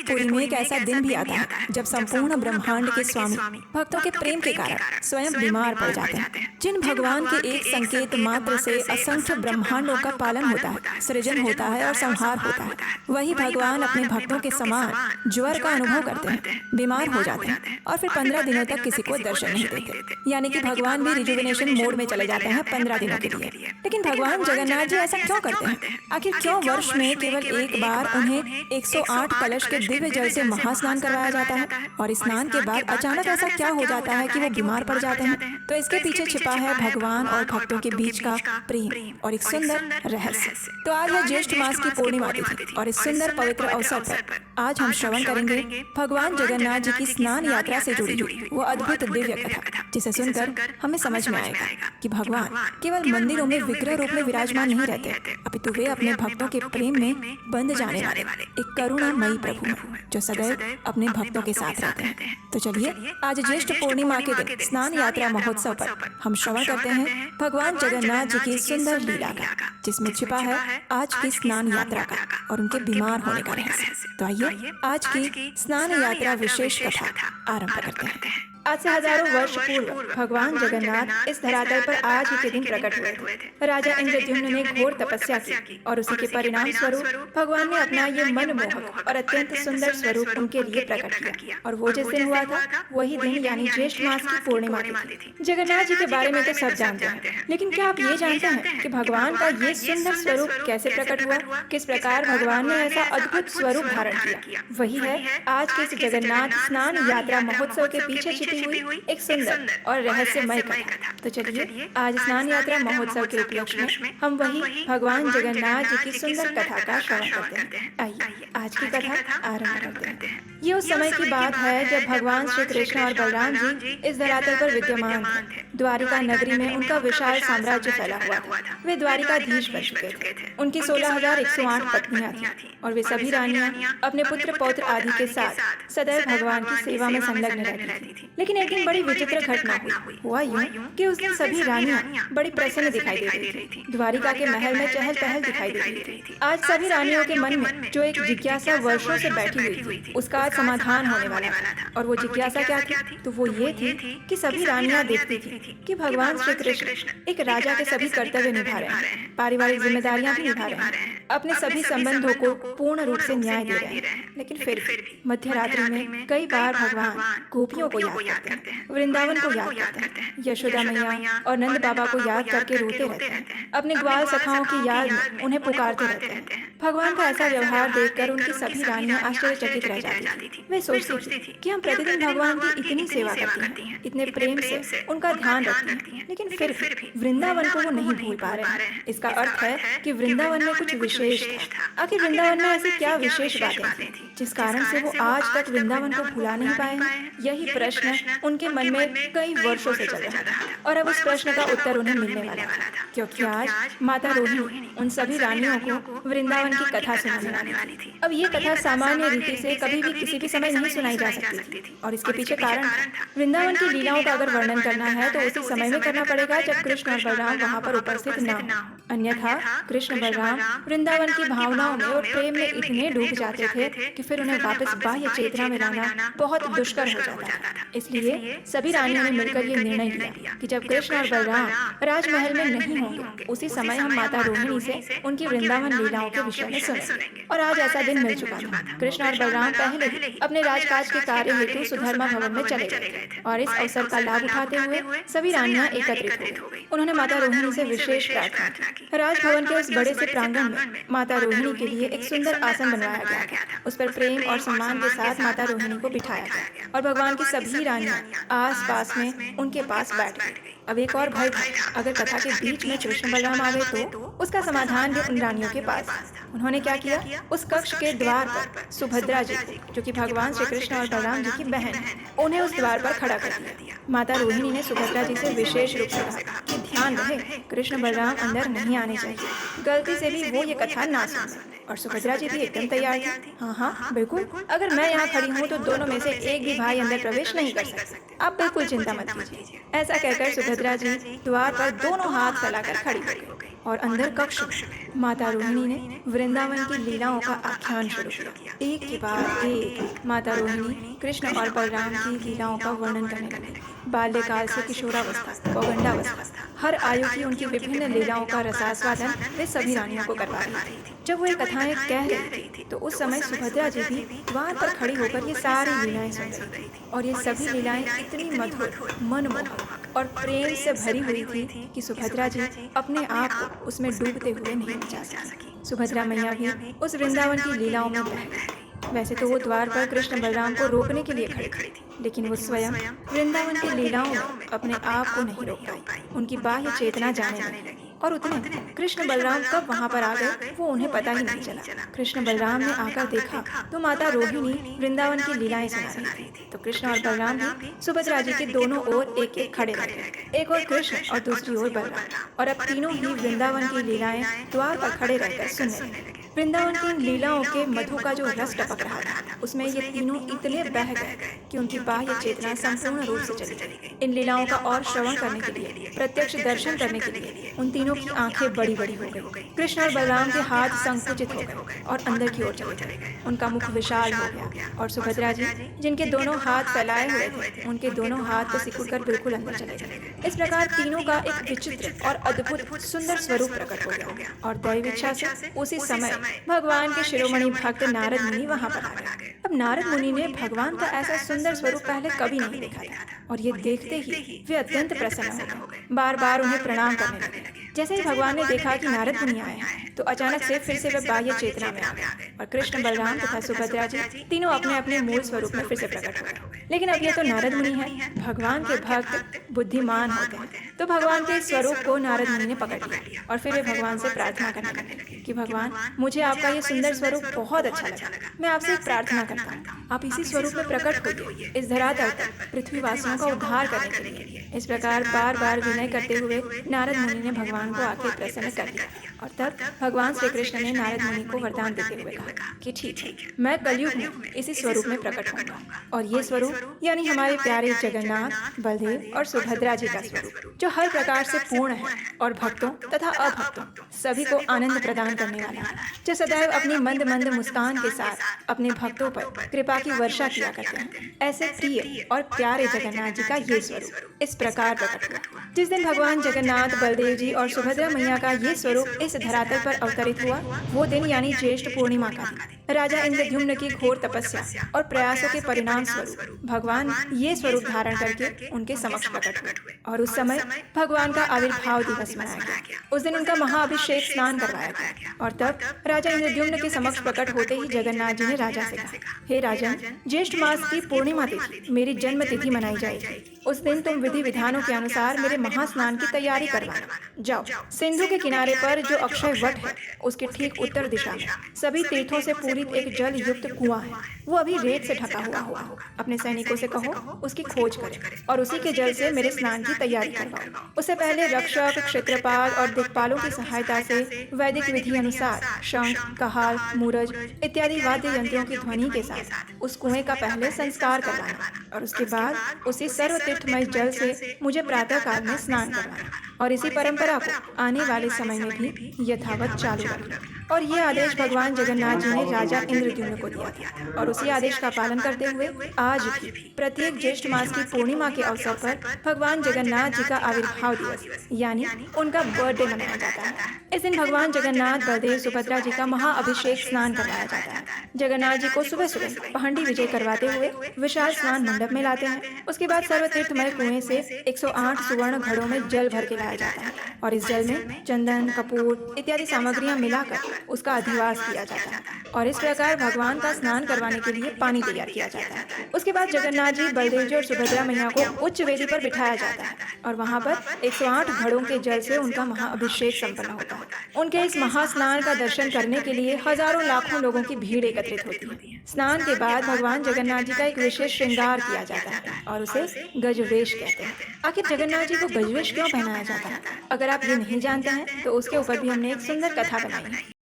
पुरी में एक ऐसा दिन भी आता है जब संपूर्ण ब्रह्मांड के स्वामी भक्तों के प्रेम के कारण स्वयं बीमार पड़ जाते हैं। जिन भगवान के एक संकेत मात्र से असंख्य ब्रह्मांडों का पालन होता है, सृजन होता है और संहार होता है, वही भगवान अपने भक्तों के समान ज्वर का अनुभव करते हैं, बीमार हो जाते हैं और फिर 15 दिनों तक किसी को दर्शन नहीं देते। यानी कि भगवान भी रिजुविनेशन मोड में चले जाते हैं 15 दिनों के लिए। लेकिन भगवान जगन्नाथ जी ऐसा क्यों करते हैं? आखिर क्यों वर्ष में केवल एक बार उन्हें 108 कलश के दिव्य जल से महास्नान करवाया जाता है और स्नान के बाद अचानक ऐसा क्या हो जाता है कि वो बीमार पड़ जाते हैं? तो इसके पीछे छिपा है भगवान और भक्तों के बीच का प्रेम और एक सुंदर रहस्य। तो आज है ज्येष्ठ मास की पूर्णिमा तिथि और इस सुंदर पवित्र अवसर पर आज हम श्रवण करेंगे भगवान जगन्नाथ जी की स्नान यात्रा से जुड़ी हुई वो अद्भुत दिव्य कथा, जिसे सुनकर हमें समझ में आएगा कि भगवान केवल मंदिरों में विग्रह रूप में विराजमान नहीं रहते, अपितु वे अपने भक्तों के प्रेम में बंध जाने वाले एक करुणामयी प्रभु हैं जो सदैव अपने भक्तों के साथ रहते हैं। तो चलिए आज ज्येष्ठ पूर्णिमा के दिन स्नान यात्रा महोत्सव पर हम श्रवण करते हैं भगवान जगन्नाथ जी की सुंदर लीला का, जिसमें छिपा है आज की स्नान यात्रा का और उनके बीमार होने का रहस्य। तो आइए आज की स्नान यात्रा विशेष कथा आरंभ करते हैं। आज से हजारों वर्ष पूर्व भगवान जगन्नाथ इस धरातल पर आज ही के दिन प्रकट हुए थे। राजा इंद्रद्युम्न ने घोर तपस्या की और उसी के परिणाम स्वरूप भगवान ने अपना ये मनमोहक और अत्यंत सुंदर स्वरूप उनके लिए प्रकट किया। और वो जिस दिन हुआ था वही दिन यानी ज्येष्ठ मास की पूर्णिमा थी। जगन्नाथ जी के बारे में तो सब जानते हैं, लेकिन क्या आप ये जानते हैं कि भगवान का ये सुंदर स्वरूप कैसे प्रकट हुआ? किस प्रकार भगवान ने ऐसा अद्भुत स्वरूप धारण किया? वही है आज के इस जगन्नाथ स्नान यात्रा महोत्सव के पीछे हुई एक सुंदर और रहस्यमय कथा। तो चलिए आज स्नान यात्रा महोत्सव के उपलक्ष्य में हम वही भगवान जगन्नाथ जी की सुंदर कथा का श्रवण करते हैं। आइए आज की कथा आरंभ करते हैं। ये उस समय की बात है जब भगवान श्री कृष्ण और बलराम जी इस धरातल पर विद्यमान थे। द्वारिका नगरी में उनका विशाल साम्राज्य फैला हुआ था। वे द्वारिकाधीश बन चुके थे। उनकी 16,108 पत्नियां थीं और वे सभी रानियां अपने पुत्र पौत्र आदि के साथ सदैव भगवान की सेवा में संलग्न रहती थी। लेकिन एक दिन बड़ी विचित्र घटना हुआ यूं कि उस दिन सभी रानियां बड़ी प्रसन्न दिखाई दे रही थी। द्वारिका के महल में चहल पहल दिखाई दे रही थी। आज सभी रानियों के मन में जो एक जिज्ञासा वर्षों से बैठी हुई थी उसका आज समाधान होने वाला था। और वो जिज्ञासा क्या थी? तो वो ये थी कि सभी रानियां देखती थी कि भगवान श्री कृष्ण एक राजा के सभी कर्तव्य निभा रहे हैं, पारिवारिक जिम्मेदारियां भी निभा रहे हैं, अपने सभी संबंधों को पूर्ण रूप से न्याय दे रहे हैं। लेकिन फिर मध्य रात्रि में कई बार भगवान गोपियों को याद करते हैं, वृंदावन को याद करते हैं, यशोदा मैया और नंद बाबा को याद करके रोते रहते हैं, अपने ग्वाल सखाओं की याद में उन्हें पुकारते रहते हैं। भगवान का ऐसा व्यवहार देखकर उनकी सभी रानियां आश्चर्यचकित रह जाती थी। वे सोचती थी कि हम प्रतिदिन भगवान की इतनी सेवा करती हैं, इतने प्रेम से उनका ध्यान रखती हैं, लेकिन फिर भी वृंदावन को वो नहीं भूल पा रहे हैं। इसका अर्थ है कि वृंदावन में कुछ विशेष था। आखिर वृंदावन में ऐसी क्या विशेष बातें थी जिस कारण से वो आज तक वृंदावन को भुला नहीं पाए हैं? यही प्रश्न उनके मन में कई वर्षों से चल रहा था और अब उस प्रश्न का उत्तर उन्हें मिलने वाला था, क्योंकि आज माता रोहिणी उन सभी रानियों को वृंदावन की कथा सुनाने वाली थी। अब ये कथा सामान्य रीति से कभी भी किसी भी समय नहीं सुनाई जा सकती थी और इसके पीछे कारण था। वृंदावन की लीलाओं का अगर वर्णन करना है तो उसी समय में करना पड़ेगा जब कृष्ण और बलराम वहाँ पर उपस्थित न हो। अन्यथा कृष्ण बलराम वृंदावन की भावनाओं में और प्रेम में इतने डूब जाते थे कि फिर उन्हें वापस बाह्य चेतना में लाना बहुत दुष्कर हो जाता था। इसलिए सभी रानियों ने मिलकर ये निर्णय लिया कि जब कृष्ण और बलराम राजमहल में नहीं होंगे उसी समय हम माता रोहिणी से उनकी वृंदावन लीलाओं के विषय में सुनेंगे। और आज ऐसा दिन मिल चुका था। कृष्ण और बलराम पहले ही अपने राजकाज के कार्य हेतु सुधर्मा भवन में चले गए थे और इस अवसर का लाभ उठाते हुए सभी रानियां एकत्रित हो गई। उन्होंने माता रोहिणी से विशेष प्रार्थना की। राजभवन के उस बड़े से प्रांगण में माता रोहिणी के लिए एक सुंदर आसन बनवाया गया था। उस पर प्रेम और सम्मान के साथ माता रोहिणी को बिठाया गया और भगवान की सभी रानियां आस पास में उनके पास बैठ गई। अब एक और भय था, अगर कथा के बीच में कृष्ण बलराम आ गए तो उसका समाधान भी उन रानियों के पास था। उन्होंने क्या किया? उस कक्ष के द्वार पर सुभद्रा जी जो कि भगवान श्री कृष्ण और बलराम जी की बहन है, उन्हें उस द्वार पर खड़ा कर दिया। माता रोहिणी ने सुभद्रा जी से विशेष रूप से कहा कि ध्यान रहे कृष्ण बलराम अंदर नहीं आने चाहिए, गलती से भी वो ये कथा ना सुने। और सुभद्रा जी भी एकदम तैयार थी। हाँ बिल्कुल, अगर मैं यहाँ खड़ी हूँ तो दोनों में से एक भी भाई अंदर प्रवेश नहीं कर सकते, आप बिल्कुल चिंता मत कीजिए। ऐसा कहकर सुभद्रा जी द्वार पर दोनों हाथ फैलाकर खड़ी हो गई। और अंदर कक्ष में माता रोहिणी ने वृंदावन की लीलाओं का आख्यान शुरू किया। एक के बाद एक माता रोहिणी कृष्ण और बलराम की लीलाओं का वर्णन करने लगी। बाल्यकाल से किशोरावस्था, पौगंडावस्था, हर आयु की उनकी विभिन्न लीलाओं का रसास्वादन वे सभी रानियों को करवा रही थी। जब वो ये कथाएं कह रही थी तो उस समय सुभद्रा जी भी द्वार पर खड़ी होकर ये सारी लीलाएं सुन रही थी। और ये सभी लीलाएं इतनी मधुर, मनमोहक और प्रेम से भरी हुई थी कि सुभद्रा जी अपने आप को उसमें डूबते हुए नहीं बचा सकी। सुभद्रा मैया भी उस वृंदावन की लीलाओं में बह गई। वैसे तो वो द्वार पर कृष्ण बलराम को रोकने के लिए खड़ी थी, लेकिन वो स्वयं वृंदावन की लीलाओं में अपने आप को नहीं रोक पाई। उनकी बाह्य चेतना जाने लगी और उतने कृष्ण बलराम कब वहां पर आ गए वो उन्हें पता ही नहीं चला। कृष्ण बलराम ने आकर देखा तो माता रोहिणी वृंदावन की लीलाएं सुना रही थी। तो कृष्ण और बलराम भी सुभद्रा जी के दोनों ओर एक एक खड़े रहे, एक ओर कृष्ण और दूसरी ओर बलराम। और अब तीनों ही वृंदावन की लीलाएं द्वार पर खड़े रहकर सुनने लगे। वृंदावन की इन लीलाओं के मधु का जो रस टपक रहा था उसमें ये तीनों इतने बह गए कि उनकी बाह्य चेतना संपूर्ण रूप से चली गई। इन लीलाओं का और श्रवण करने के लिए, प्रत्यक्ष दर्शन करने के लिए उन तीनों की आंखें बड़ी बड़ी हो गई। कृष्ण और बलराम के हाथ संकुचित हो गए और अंदर की ओर चले गए। उनका मुख विशाल हो गया और सुभद्रा जी जिनके दोनों हाथ फैलाए हुए थे उनके दोनों हाथ को सिकुड़कर बिल्कुल अंदर चले गए। इस प्रकार तीनों का एक विचित्र और अद्भुत सुंदर स्वरूप प्रकट हो गया। और दैव इच्छा से उसी समय भगवान के शिरोमणि भक्त नारद मुनि वहां पर आ गए। अब नारद मुनि ने भगवान का ऐसा सुंदर स्वरूप पहले कभी नहीं देखा था और ये देखते ही वे अत्यंत प्रसन्न हो गए। बार बार उन्हें प्रणाम करने लगे। जैसे ही भगवान ने देखा कि नारद मुनि आए हैं तो अचानक से फिर से वे बाह्य चेतना में आ गए और कृष्ण बलराम तथा सुभद्रा जी तीनों अपने अपने मूल स्वरूप में फिर से प्रकट हो गए। लेकिन अब ये तो नारद मुनि है, भगवान के भक्त बुद्धिमान होते हैं। तो भगवान के स्वरूप को नारद मुनि ने पकड़ लिया और फिर वे भगवान से प्रार्थना करने लगे कि भगवान मुझे आपका ये सुंदर स्वरूप बहुत अच्छा लगा। मैं आपसे एक प्रार्थना करता हूँ, आप इसी स्वरूप में प्रकट होइए इस धरातल पर पृथ्वीवासियों का उद्धार करने के लिए। इस प्रकार बार बार विनय करते हुए नारद मुनि ने भगवान को आके प्रसन्न कर दिया। और तब भगवान श्री कृष्ण ने नारद मुनि को वरदान देते हुए कहा कि ठीक है, मैं कलयुग में इसी स्वरूप में प्रकट होऊंगा। और ये स्वरूप यानी हमारे प्यारे जगन्नाथ, बलदेव और सुभद्रा जी का स्वरूप जो हर प्रकार से पूर्ण है और भक्तों तथा अभक्तों सभी को आनंद प्रदान करने वाला है, जो सदैव अपनी मंद मंद मुस्कान के साथ अपने भक्तों पर कृपा की वर्षा किया करते हैं। ऐसे प्रिय और प्यारे जगन्नाथ जी का ये स्वरूप इस प्रकार प्रकट हुआ। जिस दिन भगवान जगन्नाथ, बलदेव जी और सुभद्रा मैया का ये स्वरूप इस धरातल पर अवतरित हुआ वो दिन यानी ज्येष्ठ पूर्णिमा का दिन राजा इंद्रद्युम्न की घोर तपस्या और प्रयासों के परिणाम स्वरूप भगवान ये स्वरूप धारण करके उनके समक्ष प्रकट हुए। और उस समय भगवान का आविर्भाव दिवस मनाया गया। उस दिन उनका महाअभिषेक स्नान करवाया गया। और तब राजा इंद्रद्युम्न के समक्ष प्रकट होते ही जगन्नाथ जी ने राजा से कहा, हे राजन, ज्येष्ठ मास की पूर्णिमा तिथि मेरी जन्म तिथि मनाई जाएगी। उस दिन तुम विधि विधानों के अनुसार मेरे महास्नान की तैयारी करवाना। जाओ, सिंधु के किनारे पर जो अक्षय वट है उसके ठीक उत्तर दिशा में सभी तीर्थों से पूरित एक जल युक्त कुआं है, वो अभी रेत से ढका हुआ होगा। अपने सैनिकों से कहो उसकी खोज करें और उसी के जल से मेरे स्नान की तैयारी करवाओ। उससे पहले रक्षक, क्षेत्रपाल और दिक्पालों की सहायता से वैदिक विधि अनुसार शंख, कहाल, मूरज इत्यादि वाद्य यंत्रों की ध्वनि के साथ उस कुएं का पहले संस्कार करवाना और उसके बाद उसी सर्वतीर्थमय जल से मुझे प्रातः काल में स्नान करवाना। और इसी परंपरा को आने वाले समय में भी यथावत चालू रखना। और ये आदेश भगवान जगन्नाथ जी ने राजा इंद्रद्युम्न को दिया था। और उसी आदेश का पालन करते हुए आज भी प्रत्येक ज्येष्ठ मास की पूर्णिमा के अवसर पर भगवान जगन्नाथ जी का आविर्भाव दिवस यानी उनका बर्थडे मनाया जाता है। इस दिन भगवान जगन्नाथ, बलदेव, सुभद्रा जी का महाअभिषेक स्नान करवाया जाता है। जगन्नाथ जी को सुबह सुबह पहंडी विजय करवाते हुए विशाल स्नान मंडप में लाते हैं। उसके बाद सर्वतीर्थमय कुएं से 108 सुवर्ण घड़ों में जल भर के लाया जाता है और इस जल में चंदन, कपूर इत्यादि सामग्रियां मिलाकर उसका अधिवास किया जाता है। और इस प्रकार भगवान का स्नान करवाने के लिए पानी तैयार किया जाता है। उसके बाद जगन्नाथ जी, बलदेव जी और सुभद्रा मैया को उच्च वेदी पर बिठाया जाता है और वहां पर 108 घड़ों के जल से उनका महाअभिषेक संपन्न होता है। उनके इस महास्नान का दर्शन करने के लिए हजारों लाखों लोगों की भीड़ एकत्रित होती है। स्नान के बाद भगवान जगन्नाथ जी का एक विशेष श्रृंगार किया जाता है और उसे गजवेश कहते हैं। आखिर जगन्नाथ जी को गजवेश क्यों पहनाया जाता है? अगर आप ये नहीं जानते हैं तो उसके ऊपर भी हमने एक सुंदर कथा बनाई है।